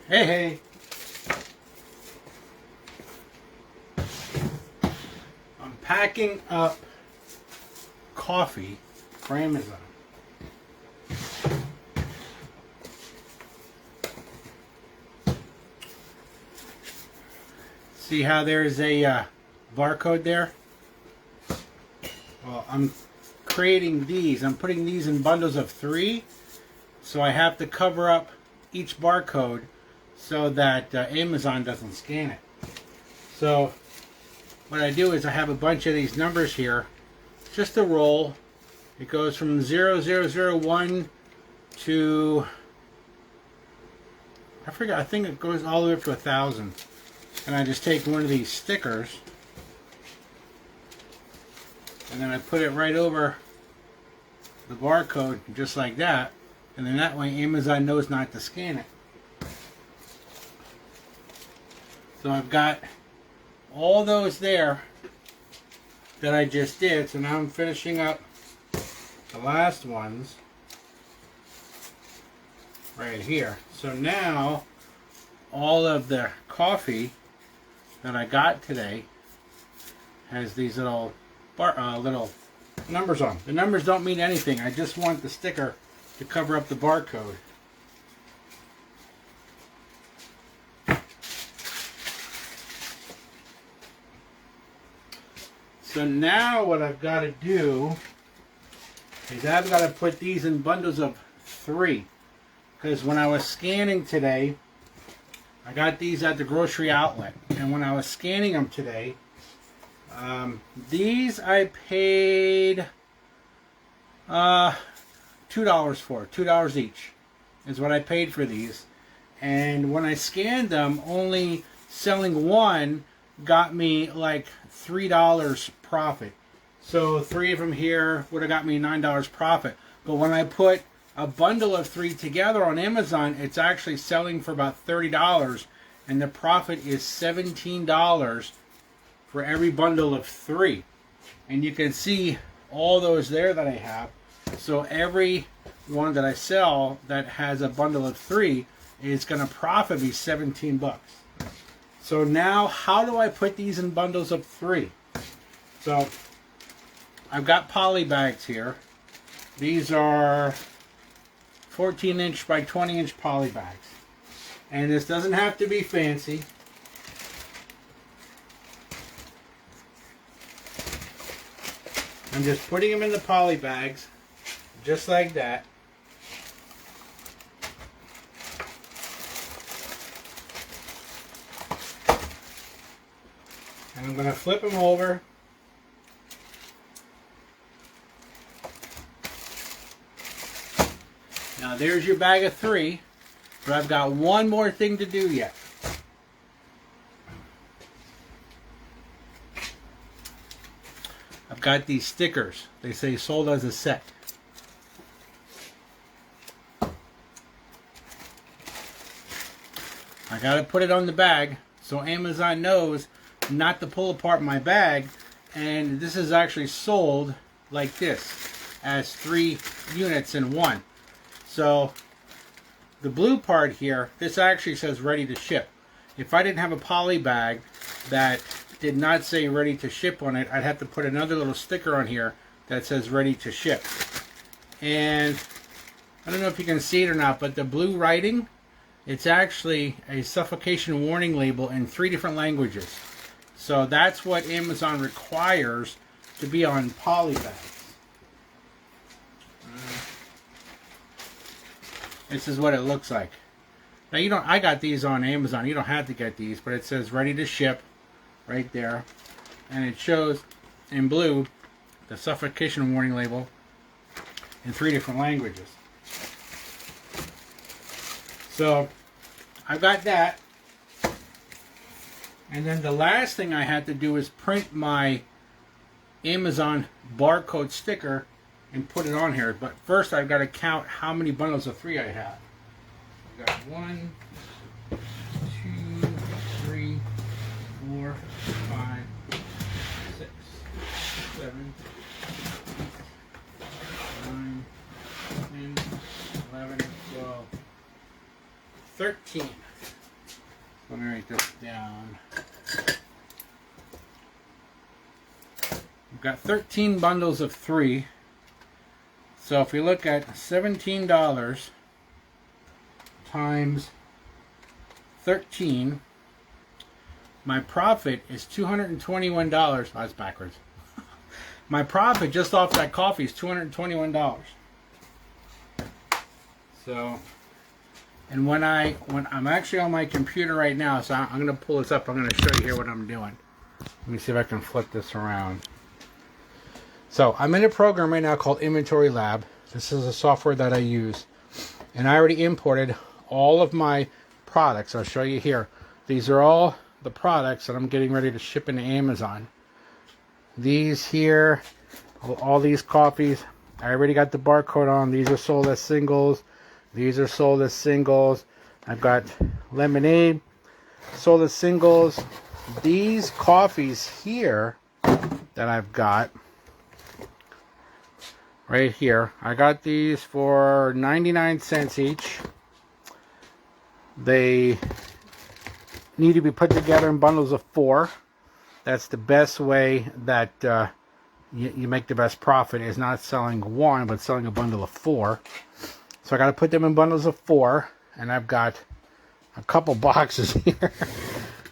Hey, hey. I'm packing up coffee for Amazon. See how there's a barcode there? Well, I'm creating these. I'm putting these in bundles of 3. So I have to cover up each barcode so that Amazon doesn't scan it. So what I do is I have a bunch of these numbers here. Just a roll. It goes from 0001 to, I forget, I think it goes all the way up to 1,000. And I just take one of these stickers and then I put it right over the barcode just like that. And then that way Amazon knows not to scan it. So I've got all those there that I just did. So now I'm finishing up the last ones right here. So now all of the coffee that I got today has these little little numbers on. The numbers don't mean anything. I just want the sticker to cover up the barcode. So now what I've got to do is I've got to put these in bundles of 3. Because when I was scanning today, I got these at the grocery outlet. And when I was scanning them today, these I paid $2 for. $2 each is what I paid for these. And when I scanned them, only selling one got me like $3 profit. So 3 of them here would have got me $9 profit. But when I put a bundle of 3 together on Amazon, it's actually selling for about $30, and the profit is $17 for every bundle of 3. And you can see all those there that I have. So every one that I sell that has a bundle of 3 is going to profit me 17 bucks. So now how do I put these in bundles of 3? So I've got poly bags here. These are 14-inch by 20-inch poly bags. And this doesn't have to be fancy. I'm just putting them in the poly bags, just like that. And I'm going to flip them over. Now there's your bag of 3, but I've got one more thing to do yet. I've got these stickers. They say sold as a set. I got to put it on the bag so Amazon knows not to pull apart my bag. And this is actually sold like this, as 3 units in one. So the blue part here, this actually says ready to ship. If I didn't have a poly bag that did not say ready to ship on it, I'd have to put another little sticker on here that says ready to ship. And I don't know if you can see it or not, but the blue writing, it's actually a suffocation warning label in 3 different languages. So that's what Amazon requires to be on poly bags. This is what it looks like. Now I got these on Amazon. You don't have to get these, but it says ready to ship right there. And it shows in blue the suffocation warning label in 3 different languages. So I've got that. And then the last thing I had to do is print my Amazon barcode sticker and put it on here. But first I've got to count how many bundles of 3 I have. I've got 1, 2, 3, 4, 5, 6, 7, 8, 9, 10, 11, 12, 13. write this down. We've got 13 bundles of 3. So if we look at $17 times 13, my profit is $221. Oh, that's backwards. My profit just off that coffee is $221. So, and when I'm actually on my computer right now, so I'm going to pull this up. I'm going to show you here what I'm doing. Let me see if I can flip this around. So I'm in a program right now called Inventory Lab. This is a software that I use, and I already imported all of my products. I'll show you here. These are all the products that I'm getting ready to ship into Amazon. These here, all these coffees, I already got the barcode on. These are sold as singles. These are sold as singles. I've got lemonade sold as singles. These coffees here that I've got right here, I got these for 99 cents each. They need to be put together in bundles of 4. That's the best way that you make the best profit, is not selling one, but selling a bundle of 4. So I got to put them in bundles of 4, and I've got a couple boxes here.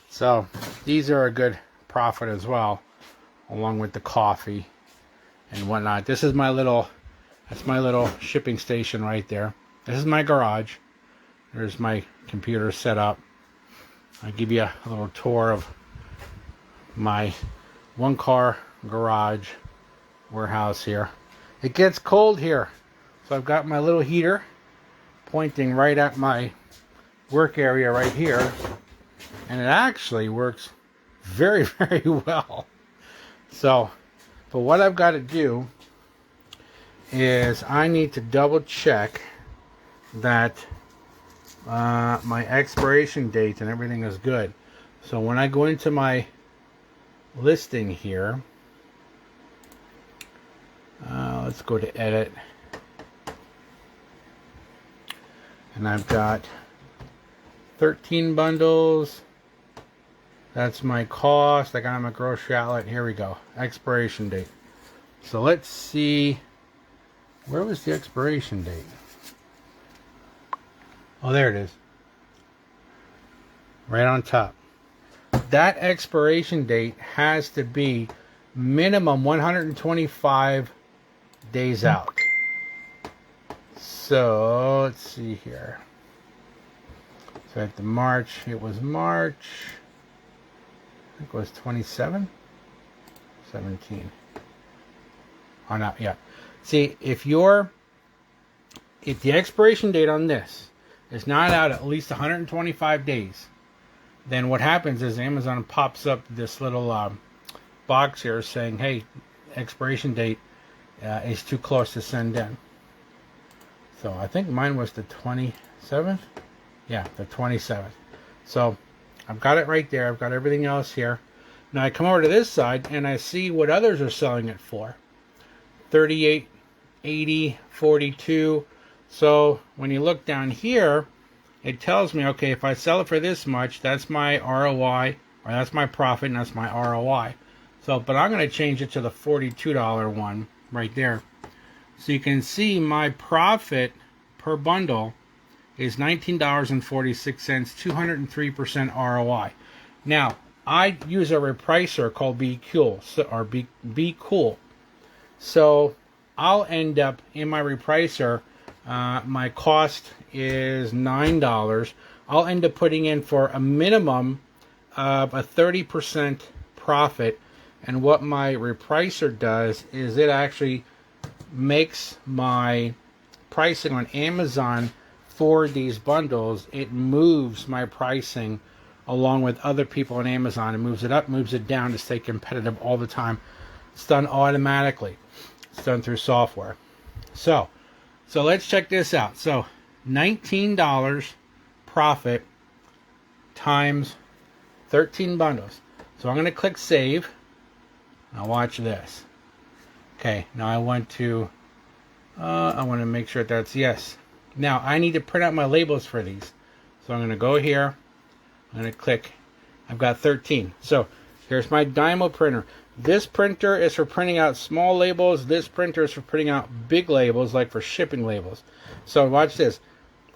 So these are a good profit as well, along with the coffee and whatnot. This is my little, that's my little shipping station right there. This is my garage. There's my computer set up. I'll give you a little tour of my 1-car garage warehouse here. It gets cold here, so I've got my little heater pointing right at my work area right here, and it actually works very, very well. So, but what I've got to do is I need to double check that my expiration date and everything is good. So when I go into my listing here, let's go to edit, and I've got 13 bundles. That's my cost. I got them at grocery outlet. Here we go. Expiration date. So let's see, where was the expiration date? Oh, there it is. Right on top. That expiration date has to be minimum 125 days out. So let's see here. So at the March, it was March, I think it was 27, 17. Oh no, yeah. See, if the expiration date on this is not out at least 125 days, then what happens is Amazon pops up this little box here saying, hey, expiration date is too close to send in. So I think mine was the 27th. Yeah, the 27th. So I've got it right there. I've got everything else here. Now I come over to this side and I see what others are selling it for. 38, 80, 42. So when you look down here, it tells me, okay, if I sell it for this much, that's my ROI, or that's my profit, and that's my ROI. So, but I'm going to change it to the $42 one right there. So you can see my profit per bundle is $19.46, 203% ROI. Now, I use a repricer called Be Cool, Be Cool. So I'll end up in my repricer, my cost is $9. I'll end up putting in for a minimum of a 30% profit. And what my repricer does is it actually makes my pricing on Amazon for these bundles. It moves my pricing along with other people on Amazon. It moves it up, moves it down to stay competitive all the time. It's done automatically. It's done through software. So let's check this out. So $19 profit times 13 bundles. So I'm going to click save. Now watch this. Okay, now I want to make sure that's yes. Now I need to print out my labels for these. So I'm going to go here. I'm going to click I've got 13. So here's my Dymo printer. This printer is for printing out small labels. This printer is for printing out big labels, like for shipping labels. So watch this.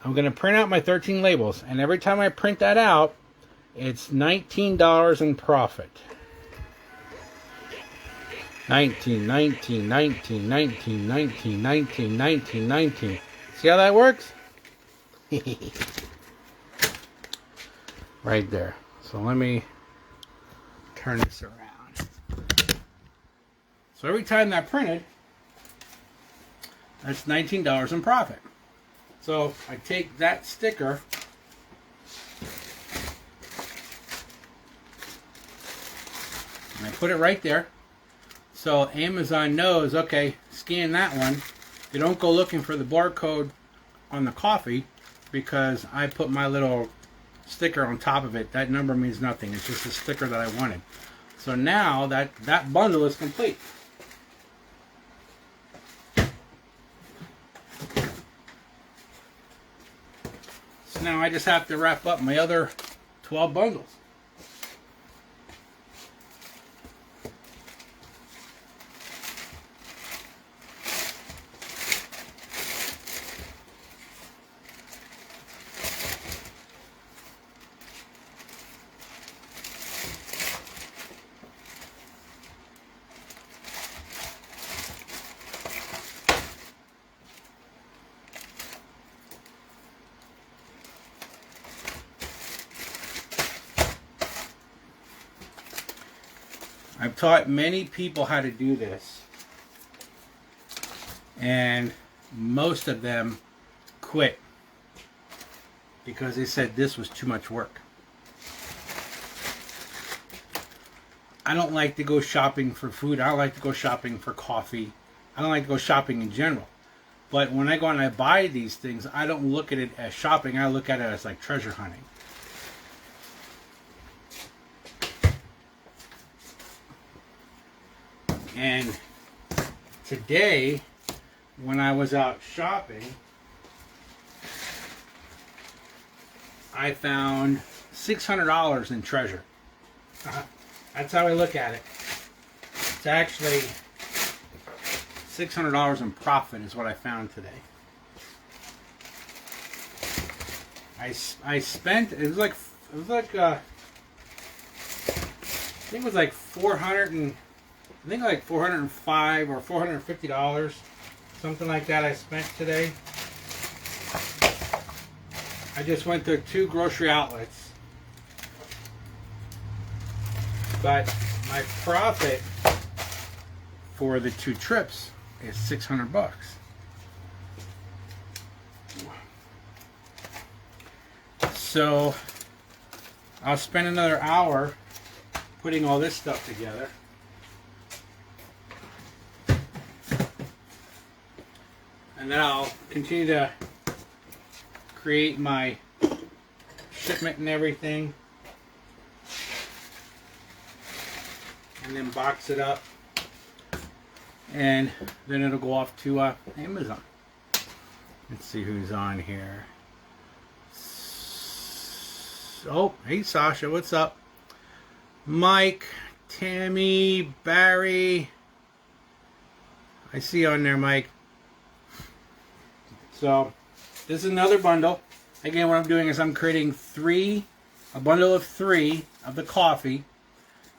I'm going to print out my 13 labels, and every time I print that out, it's $19 in profit. 19, 19, 19, 19, 19, 19, 19, 19. See how that works? Right there. So let me turn this around. So every time that printed, that's $19 in profit. So I take that sticker and I put it right there. So Amazon knows, okay, scan that one. They don't go looking for the barcode on the coffee because I put my little sticker on top of it. That number means nothing. It's just a sticker that I wanted. So now that bundle is complete. So now I just have to wrap up my other 12 bundles. I've taught many people how to do this, and most of them quit because they said this was too much work. I don't like to go shopping for food. I don't like to go shopping for coffee. I don't like to go shopping in general. But when I go and I buy these things, I don't look at it as shopping. I look at it as like treasure hunting. And today, when I was out shopping, I found $600 in treasure. That's how I look at it. It's actually $600 in profit is what I found today. I spent, it was like I think it was like $405 or $450, something like that I spent today. I just went to 2 grocery outlets. But my profit for the 2 trips is $600. So I'll spend another hour putting all this stuff together. And then I'll continue to create my shipment and everything. And then box it up. And then it'll go off to Amazon. Let's see who's on here. Oh, hey Sasha, what's up? Mike, Tammy, Barry. I see you on there, Mike. So, this is another bundle. Again, what I'm doing is I'm creating a bundle of 3 of the coffee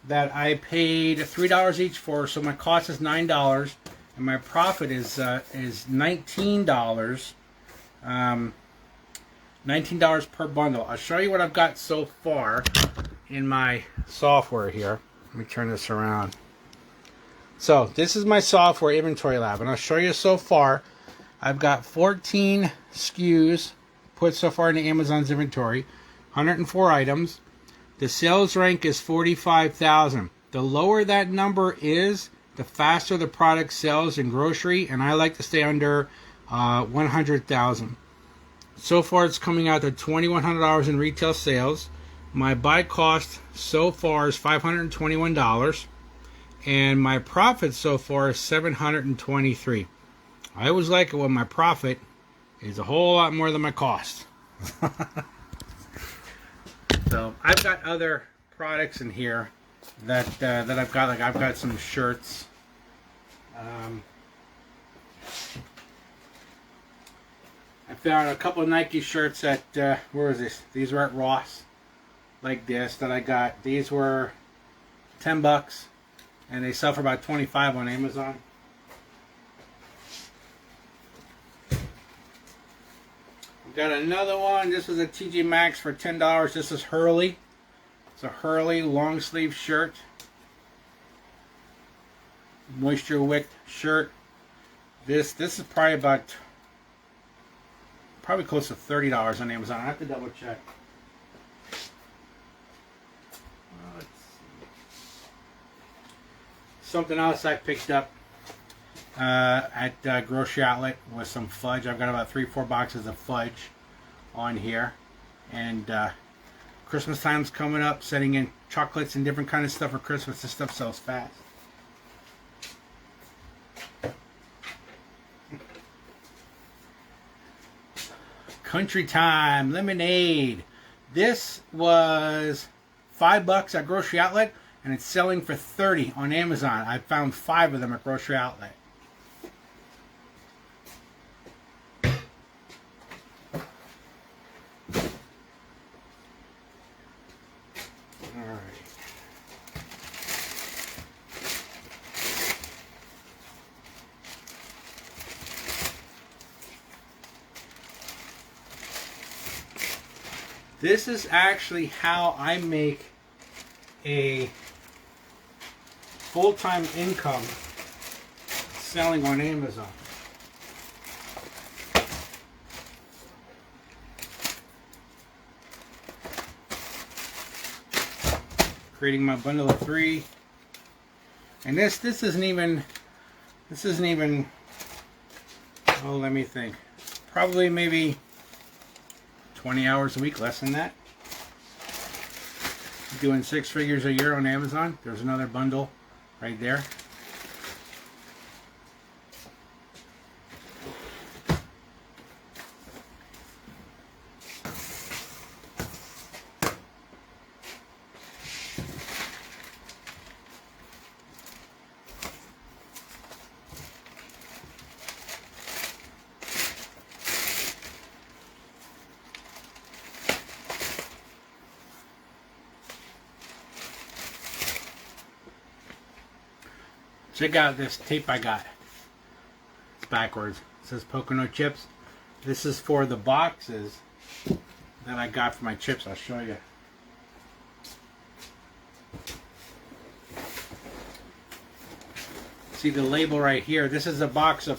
that I paid $3 each for. So my cost is $9, and my profit is $19. $19 per bundle. I'll show you what I've got so far in my software here. Let me turn this around. So this is my software inventory lab, and I'll show you so far. I've got 14 SKUs put so far into Amazon's inventory, 104 items. The sales rank is 45,000. The lower that number is, the faster the product sells in grocery, and I like to stay under 100,000. So far, it's coming out to $2,100 in retail sales. My buy cost so far is $521, and my profit so far is $723. I always like it when my profit is a whole lot more than my cost. So I've got other products in here that I've got. Like I've got some shirts. I found a couple of Nike shirts at where is this? These were at Ross, like this that I got. These were $10, and they sell for about $25 on Amazon. Got another one. This was a TJ Maxx for $10. This is Hurley. It's a Hurley long sleeve shirt. Moisture wick shirt. This is probably close to $30 on Amazon. I have to double check. Let's see. Something else I picked up at grocery outlet was some fudge. I've got about 3-4 boxes of fudge on here, and Christmas time's coming up, setting in chocolates and different kind of stuff for Christmas. This stuff sells fast. Country Time lemonade. This was $5 at grocery outlet, and it's selling for $30 on Amazon. I found 5 of them at grocery outlet. This is actually how I make a full-time income selling on Amazon. Creating my bundle of 3. And this isn't even, oh, let me think. Probably maybe 20 hours a week, less than that. Doing 6 figures a year on Amazon. There's another bundle right there. Check out this tape I got. It's backwards. It says Pocono chips. This is for the boxes that I got for my chips. I'll show you. See the label right here. This is a box of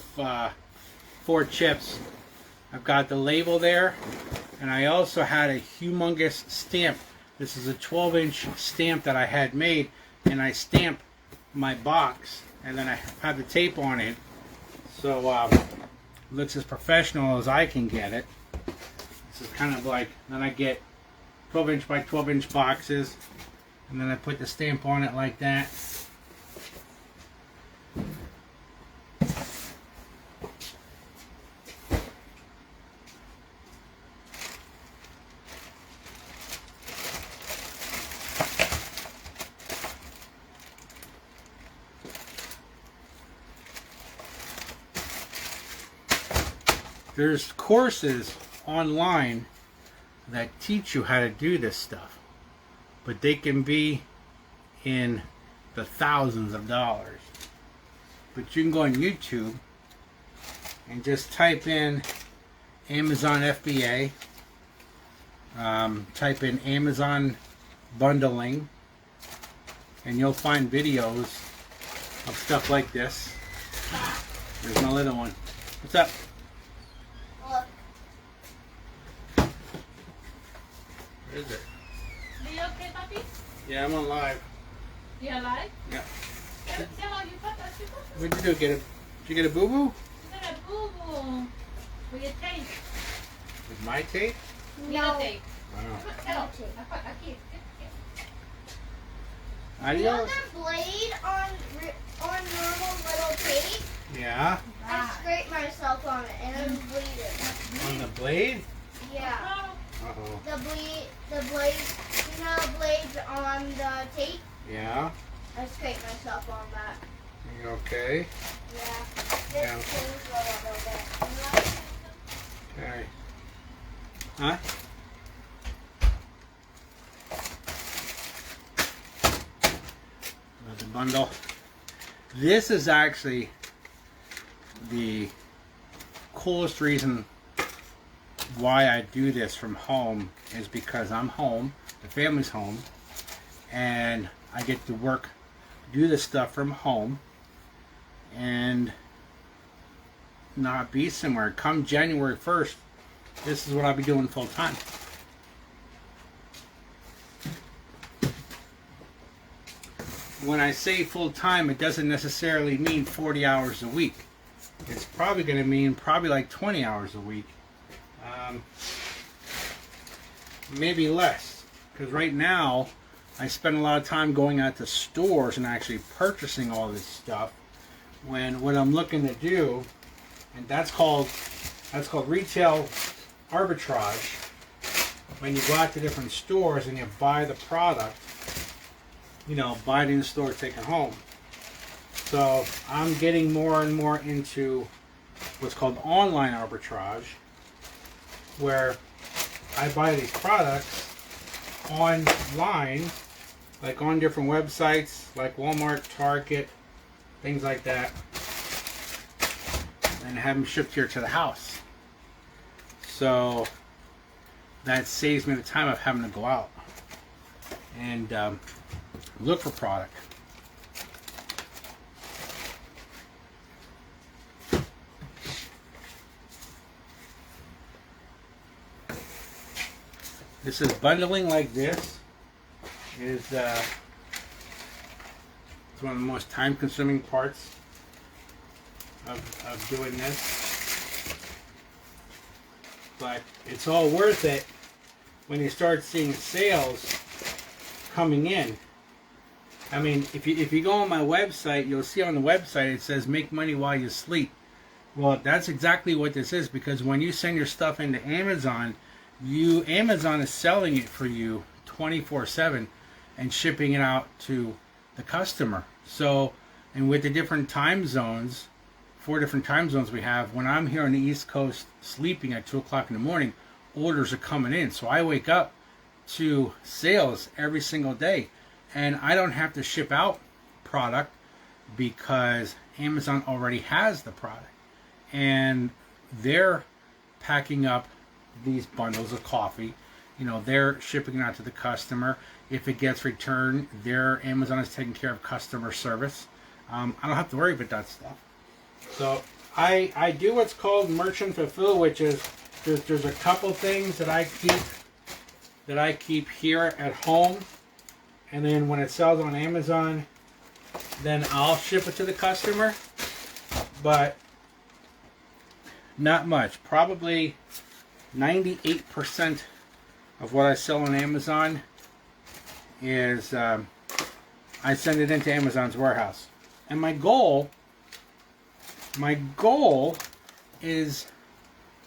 4 chips. I've got the label there, and I also had a humongous stamp. This is a 12-inch stamp that I had made, and I stamped my box, and then I have the tape on it, so looks as professional as I can get it. This is kind of like, then I get 12-inch by 12-inch boxes, and then I put the stamp on it like that. There's courses online that teach you how to do this stuff, but they can be in the thousands of dollars. But you can go on YouTube and just type in Amazon FBA, type in Amazon bundling, and you'll find videos of stuff like this. There's my little one. What's up? What is it? Are you okay, Papi? Yeah, I'm on live. You alive? Yeah. What What'd you do? Did you get a boo-boo? You got a boo-boo with your tape. With my tape? No. Tape. Wow. You Adios. know the blade on normal little tape? Yeah. I scraped myself on it and I'm bleeding. On the blade? Yeah. Uh-oh. The blade You know, blades on the tape. Yeah. I scraped myself on that. You okay? Yeah. This Yeah. stings a little bit. Okay. Huh? Another bundle. This is actually the coolest reason why I do this from home is because I'm home, the family's home, and I get to work, do this stuff from home, and not be somewhere. Come January 1st, this is what I'll be doing full time. When I say full time, it doesn't necessarily mean 40 hours a week. It's probably going to mean like 20 hours a week. Maybe less. Because right now, I spend a lot of time going out to stores and actually purchasing all this stuff. When what I'm looking to do, and that's called retail arbitrage. When you go out to different stores and you buy the product, you know, buy it in the store, take it home. So I'm getting more and more into what's called online arbitrage, where I buy these products online, like on different websites, like Walmart, Target, things like that, and have them shipped here to the house. So that saves me the time of having to go out and look for product. This is bundling like this is it's one of the most time-consuming parts of doing this, but it's all worth it when you start seeing sales coming in. I mean, if you go on my website, you'll see on the website it says make money while you sleep. Well, that's exactly what this is, because when you send your stuff into Amazon, Amazon is selling it for you 24/7 and shipping it out to the customer. So, and with the different time zones, 4 different time zones we have, when I'm here on the East Coast sleeping at 2 o'clock in the morning, orders are coming in. So I wake up to sales every single day, and I don't have to ship out product because Amazon already has the product, and they're packing up these bundles of coffee. You know, they're shipping it out to the customer. If it gets returned, Amazon is taking care of customer service. I don't have to worry about that stuff. So I do what's called merchant fulfill, which is there's a couple things that I keep here at home, and then when it sells on Amazon, then I'll ship it to the customer. But not much. Probably 98% of what I sell on Amazon is I send it into Amazon's warehouse. And my goal is,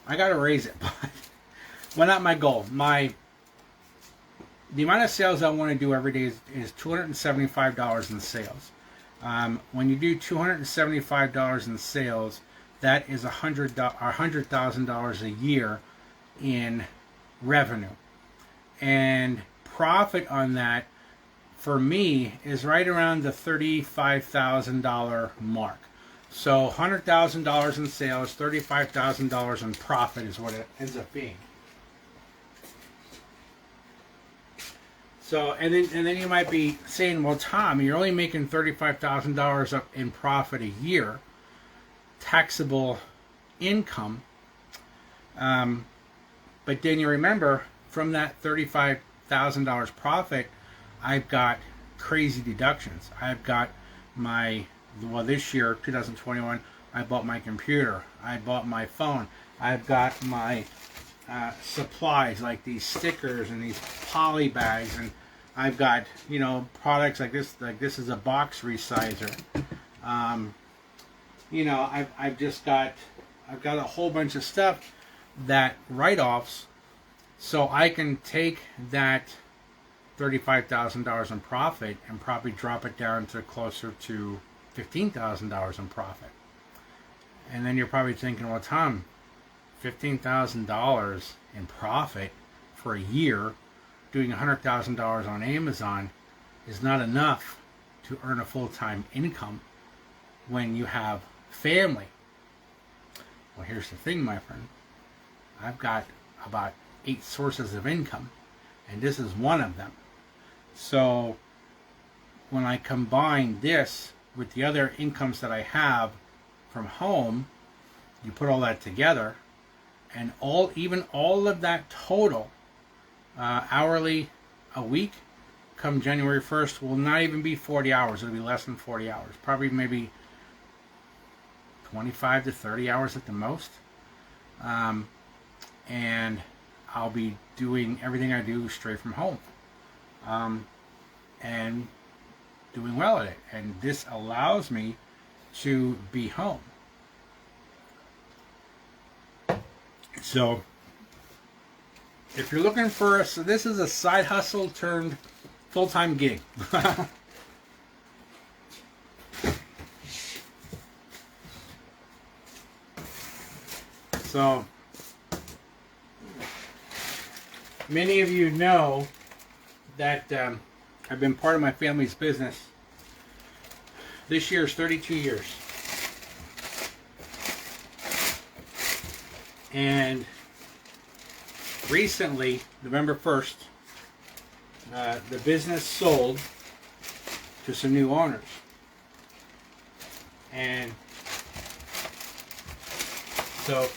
I gotta raise it, but well, not my goal. The amount of sales I want to do every day is $275 in sales. When you do $275 in sales, that is $100,000 a year in revenue, and profit on that for me is right around the $35,000 mark. So $100,000 in sales, $35,000 in profit is what it ends up being. So and then you might be saying, well, Tom, you're only making $35,000 up in profit a year, taxable income. But then you remember, from that $35,000 profit, I've got crazy deductions. I've got this year, 2021, I bought my computer. I bought my phone. I've got my supplies, like these stickers and these poly bags, and I've got, you know, products like this. Like this is a box resizer. You know, I've got a whole bunch of stuff that write-offs, so I can take that $35,000 in profit and probably drop it down to closer to $15,000 in profit. And then you're probably thinking, well, Tom, $15,000 in profit for a year, doing $100,000 on Amazon is not enough to earn a full-time income when you have family. Well, here's the thing, my friend. I've got about 8 sources of income, and this is one of them. So when I combine this with the other incomes that I have from home, you put all that together, and even all of that total hourly a week come January 1st will not even be 40 hours. It'll be less than 40 hours. Probably maybe 25 to 30 hours at the most. And I'll be doing everything I do straight from home. And doing well at it. And this allows me to be home. So if you're looking for so this is a side hustle turned full-time gig. So many of you know that I've been part of my family's business. This year is 32 years. And recently, November 1st, the business sold to some new owners. And so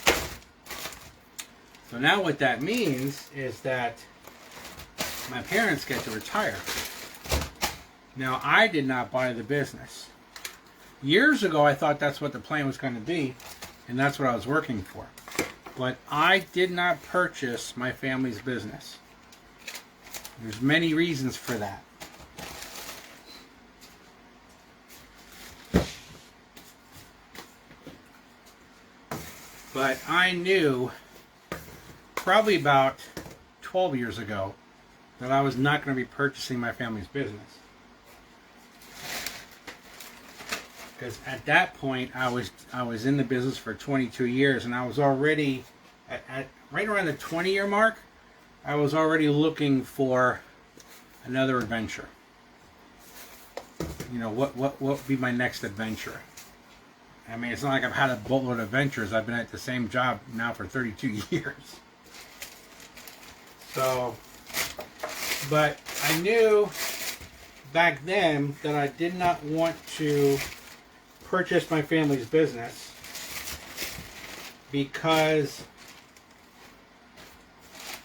now what that means is that my parents get to retire. Now, I did not buy the business. Years ago, I thought that's what the plan was going to be, and that's what I was working for. But I did not purchase my family's business. There's many reasons for that. But I knew probably about 12 years ago that I was not going to be purchasing my family's business. Because at that point, I was in the business for 22 years, and I was already at right around the 20-year mark. I was already looking for another adventure. You know, what would be my next adventure? I mean, it's not like I've had a boatload of adventures. I've been at the same job now for 32 years. So, but I knew back then that I did not want to purchase my family's business because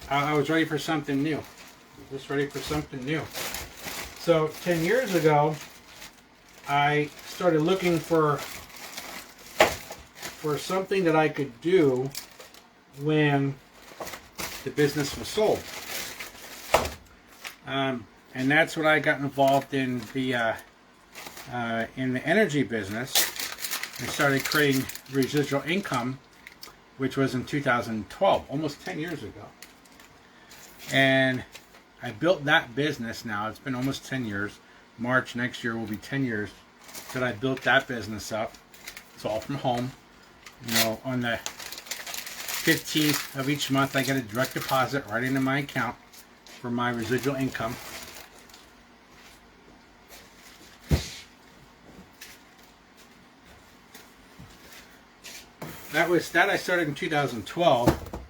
I was ready for something new. Just ready for something new. So 10 years ago, I started looking for something that I could do when the business was sold. And that's when I got involved in the energy business. I started creating residual income, which was in 2012, almost 10 years ago. And I built that business now. It's been almost 10 years. March next year will be 10 years that I built that business up. It's all from home. You know, on the 15th of each month, I get a direct deposit right into my account for my residual income. That I started in 2012,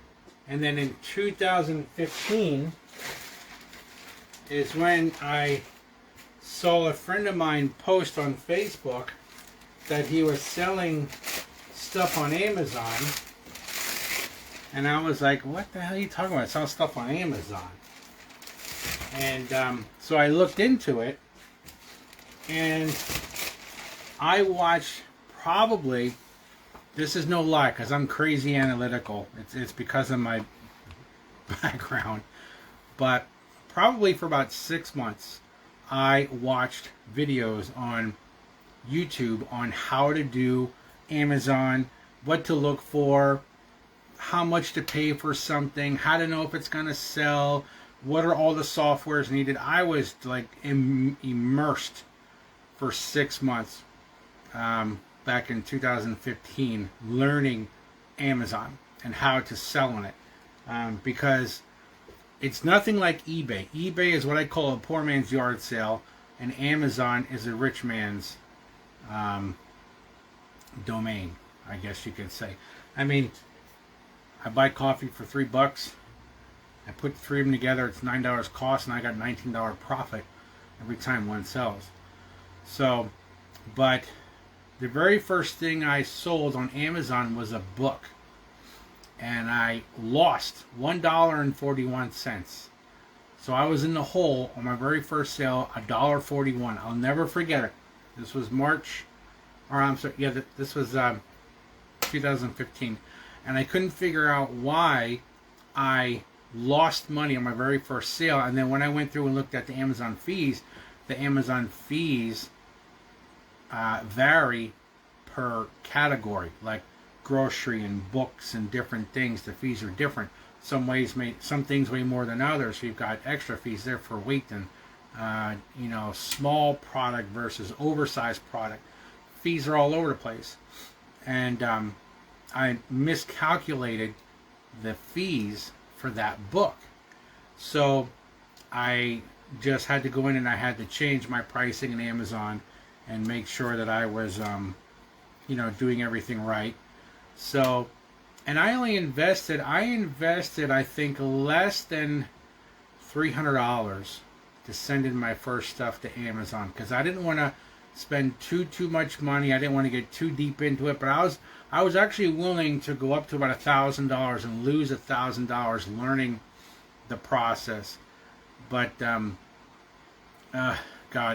and then in 2015 is when I saw a friend of mine post on Facebook that he was selling stuff on Amazon, and I was like, what the hell are you talking about? I saw stuff on Amazon. And so I looked into it, and I watched probably, this is no lie, because I'm crazy analytical. It's because of my background. But probably for about 6 months, I watched videos on YouTube on how to do Amazon, what to look for, how much to pay for something, how to know if it's going to sell, what are all the softwares needed. I was like immersed for 6 months back in 2015 learning Amazon and how to sell on it, because it's nothing like eBay. eBay is what I call a poor man's yard sale, and Amazon is a rich man's domain, I guess you could say. I mean, I buy coffee for $3. I put the three of them together. It's $9 cost, and I got $19 profit every time one sells. So, but the very first thing I sold on Amazon was a book, and I lost $1.41. So I was in the hole on my very first sale, $1.41. I'll never forget it. This was March, or I'm sorry, yeah, this was 2015, and I couldn't figure out why I lost money on my very first sale. And then when I went through and looked at the Amazon fees vary per category, like grocery and books and different things. The fees are different. Some things weigh more than others. So you've got extra fees there for weight and small product versus oversized product. Fees are all over the place, and I miscalculated the fees for that book. So I just had to go in and I had to change my pricing in Amazon and make sure that I was doing everything right. So, and I only invested I think less than $300 to send in my first stuff to Amazon, because I didn't want to spend too much money. I didn't want to get too deep into it, but I was actually willing to go up to about $1,000 and lose $1,000 learning the process. But God,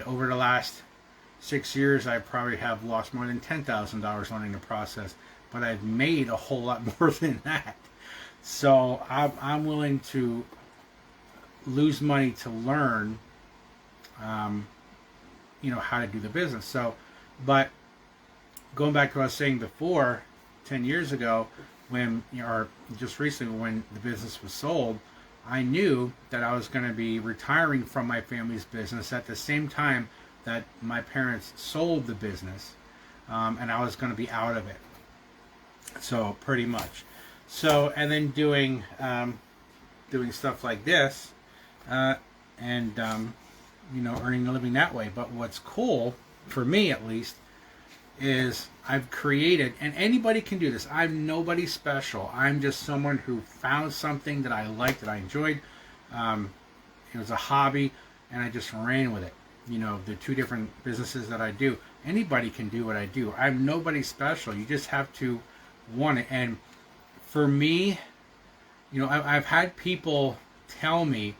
over the last 6 years, I probably have lost more than $10,000 learning the process, but I've made a whole lot more than that. So I'm willing to lose money to learn, how to do the business. So, but going back to what I was saying before, 10 years ago, or just recently when the business was sold, I knew that I was going to be retiring from my family's business at the same time that my parents sold the business, and I was going to be out of it. So pretty much. So, and then doing stuff like this, and earning a living that way. But what's cool, for me at least, is I've created, and anybody can do this. I'm nobody special. I'm just someone who found something that I liked, that I enjoyed. It was a hobby, and I just ran with it. The two different businesses that I do. Anybody can do what I do. I'm nobody special. You just have to want it. And for me, I've had people tell me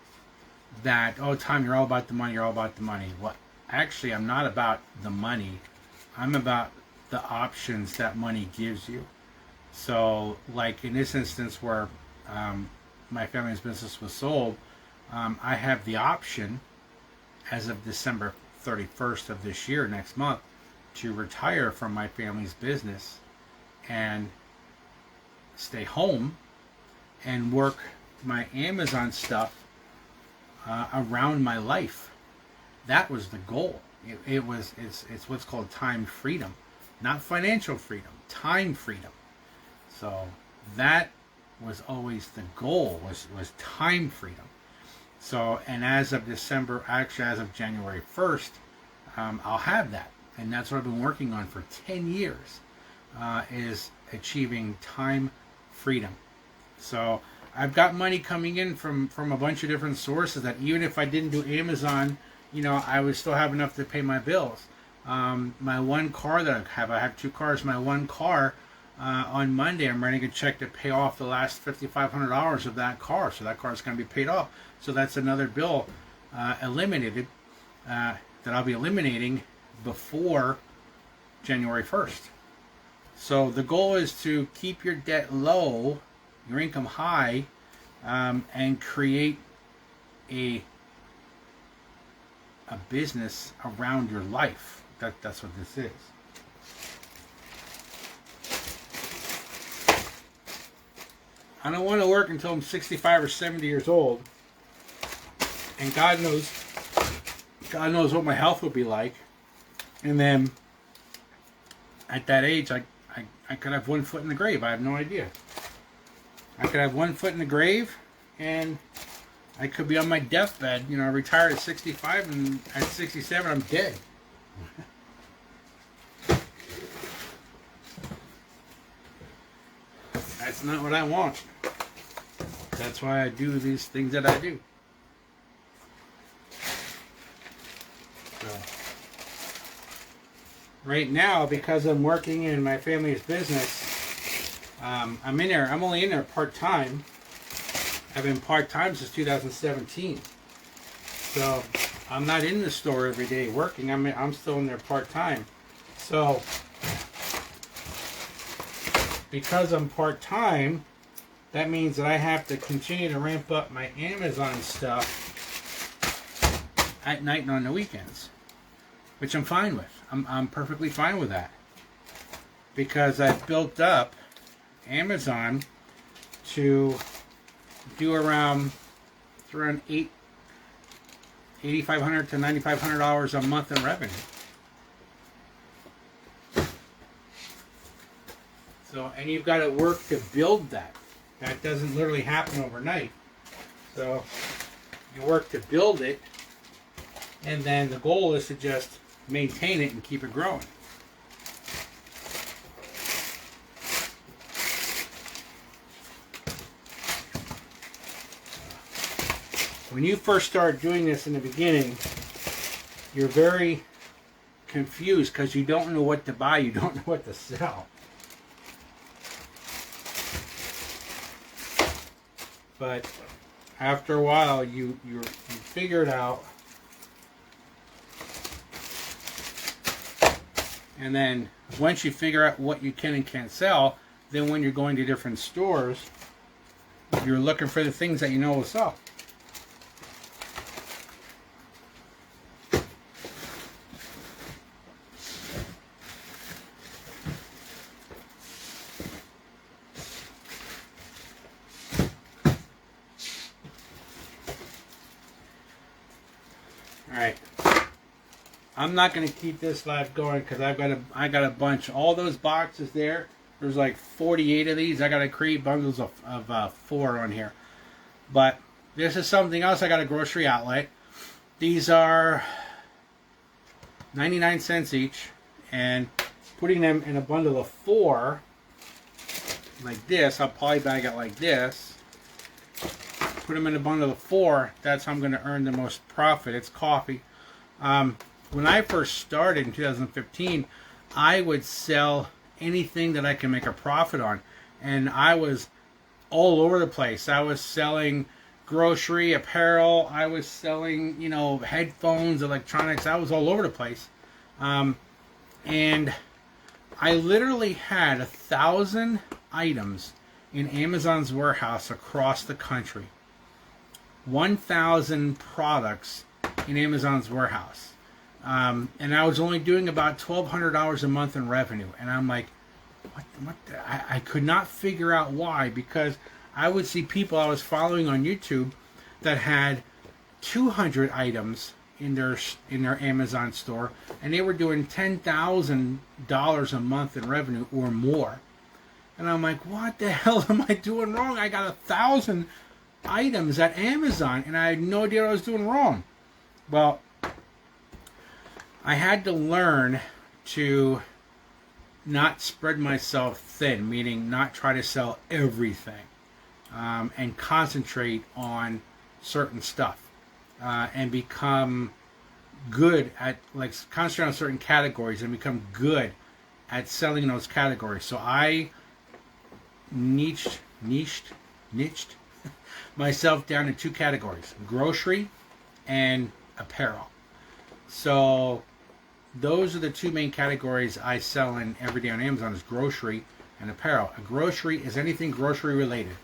that, oh, Tom, you're all about the money. You're all about the money. Well, actually, I'm not about the money. I'm about the options that money gives you. So, like in this instance where my family's business was sold, I have the option as of December 31st of this year, next month, to retire from my family's business and stay home and work my Amazon stuff around my life. That was the goal. It's what's called time freedom, not financial freedom, time freedom. So that was always the goal, was time freedom. So, and as of January 1st, I'll have that. And that's what I've been working on for 10 years, is achieving time freedom. So I've got money coming in from a bunch of different sources that even if I didn't do Amazon, I would still have enough to pay my bills. My one car that I have two cars. My one car, on Monday, I'm writing a check to pay off the last $5,500 of that car. So that car is going to be paid off. So that's another bill eliminated that I'll be eliminating before January 1st. So the goal is to keep your debt low, your income high, and create a business around your life. That's what this is. I don't want to work until I'm 65 or 70 years old. And God knows what my health would be like. And then at that age, I could have one foot in the grave. I have no idea. I could have one foot in the grave, and I could be on my deathbed. You know, retired at 65, and at 67, I'm dead. That's not what I want. That's why I do these things that I do. So, right now, because I'm working in my family's business, I'm only in there part-time. I've been part-time since 2017. So I'm not in the store every day working. I'm still in there part-time. So because I'm part-time, that means that I have to continue to ramp up my Amazon stuff at night and on the weekends, which I'm fine with. I'm perfectly fine with that, because I've built up Amazon to do around $8,500 to $9,500 a month in revenue. So, and you've got to work to build that. That doesn't literally happen overnight. So you work to build it, and then the goal is to just maintain it and keep it growing. When you first start doing this in the beginning, you're very confused because you don't know what to buy, you don't know what to sell. But after a while, you figure it out. And then once you figure out what you can and can't sell, then when you're going to different stores, you're looking for the things that you know will sell. Alright, I'm not going to keep this live going because I got a bunch. All those boxes there, there's like 48 of these. I got to create bundles of 4 on here. But this is something else. I got a grocery outlet. These are 99 cents each, and putting them in a bundle of 4 like this, I'll polybag it like this. Put them in a bundle of 4, that's how I'm going to earn the most profit. It's coffee. When I first started in 2015, I would sell anything that I can make a profit on. And I was all over the place. I was selling grocery, apparel. I was selling, headphones, electronics. I was all over the place. And I literally had 1,000 items in Amazon's warehouse across the country. 1,000 products in Amazon's warehouse. And I was only doing about $1,200 a month in revenue. And I'm like, I could not figure out why, because I would see people I was following on YouTube that had 200 items in their Amazon store, and they were doing $10,000 a month in revenue or more. And I'm like, what the hell am I doing wrong? I got 1,000 items at Amazon, and I had no idea what I was doing wrong. Well, I had to learn to not spread myself thin, meaning not try to sell everything, and concentrate on certain stuff, and become good at, concentrate on certain categories and become good at selling those categories. So I niched myself down to 2 categories: grocery and apparel. So those are the 2 main categories I sell in every day on Amazon, is grocery and apparel. A grocery is anything grocery related,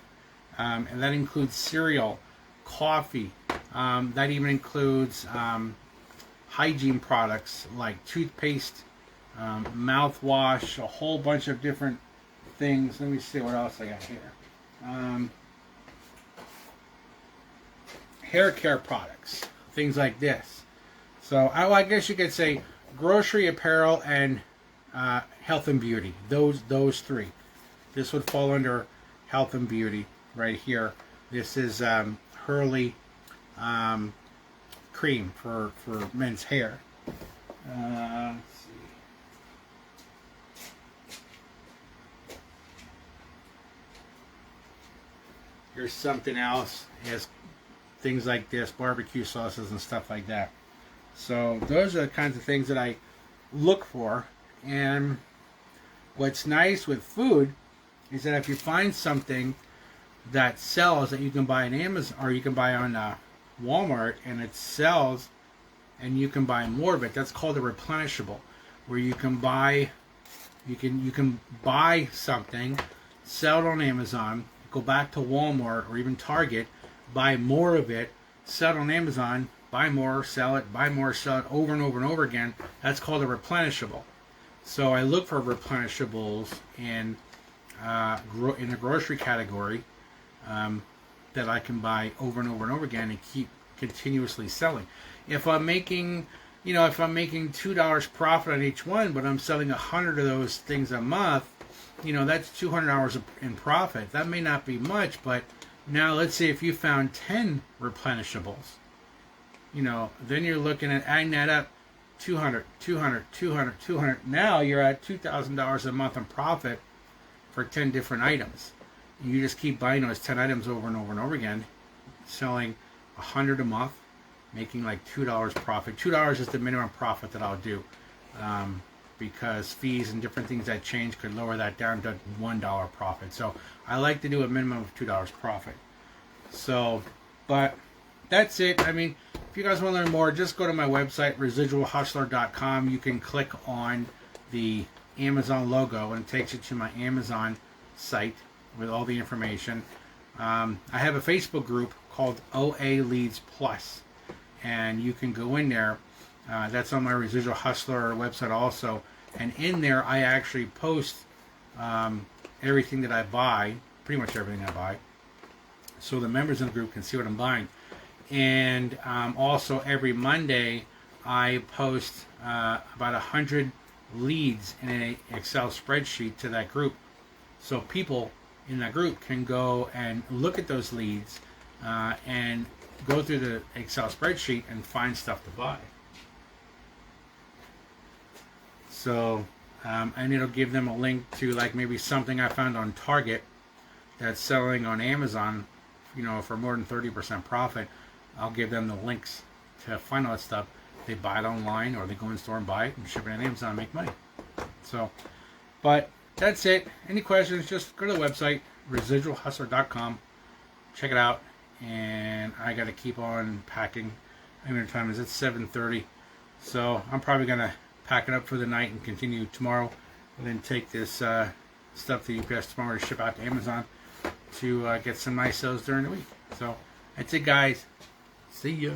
and that includes cereal, coffee, that even includes hygiene products like toothpaste, mouthwash, a whole bunch of different things. Let me see what else I got here. hair care products, things like this. So I guess you could say grocery, apparel, and health and beauty. Those three. This would fall under health and beauty right here. This is Hurley cream for men's hair. Let's see. Here's something else. It has things like this, barbecue sauces and stuff like that. So those are the kinds of things that I look for. And what's nice with food is that if you find something that sells that you can buy on Amazon or you can buy on Walmart, and it sells and you can buy more of it, that's called a replenishable, where you can buy something, sell it on Amazon, go back to Walmart or even Target, buy more of it, sell it on Amazon, buy more, sell it, buy more, sell it over and over and over again. That's called a replenishable. So I look for replenishables in the grocery category that I can buy over and over and over again and keep continuously selling. If I'm making $2 profit on each one, but I'm selling 100 of those things a month, that's $200 in profit. That may not be much, but now let's say if you found 10 replenishables, then you're looking at adding that up, 200. Now you're at $2,000 a month in profit for 10 different items. You just keep buying those 10 items over and over and over again, selling 100 a month, making like $2 profit. $2 is the minimum profit that I'll do, because fees and different things that change could lower that down to $1 profit. So I like to do a minimum of $2 profit. So, but that's it. I mean, if you guys want to learn more, just go to my website, residualhustler.com. You can click on the Amazon logo and it takes you to my Amazon site with all the information. I have a Facebook group called OA Leads Plus, and you can go in there. That's on my Residual Hustler website also, and in there I actually post everything that I buy, pretty much everything I buy, so the members in the group can see what I'm buying. And also every Monday I post about 100 leads in an Excel spreadsheet to that group, so people in that group can go and look at those leads and go through the Excel spreadsheet and find stuff to buy. So and it'll give them a link to like maybe something I found on Target that's selling on Amazon, for more than 30% profit. I'll give them the links to find all that stuff. They buy it online or they go in store and buy it and ship it on Amazon and make money. So, but that's it. Any questions, just go to the website, residualhustler.com. Check it out. And I got to keep on packing. I mean, time is it's 7:30. So I'm probably going to pack it up for the night and continue tomorrow. And then take this stuff to UPS tomorrow to ship out to Amazon to get some nice sales during the week. So that's it, guys. See ya.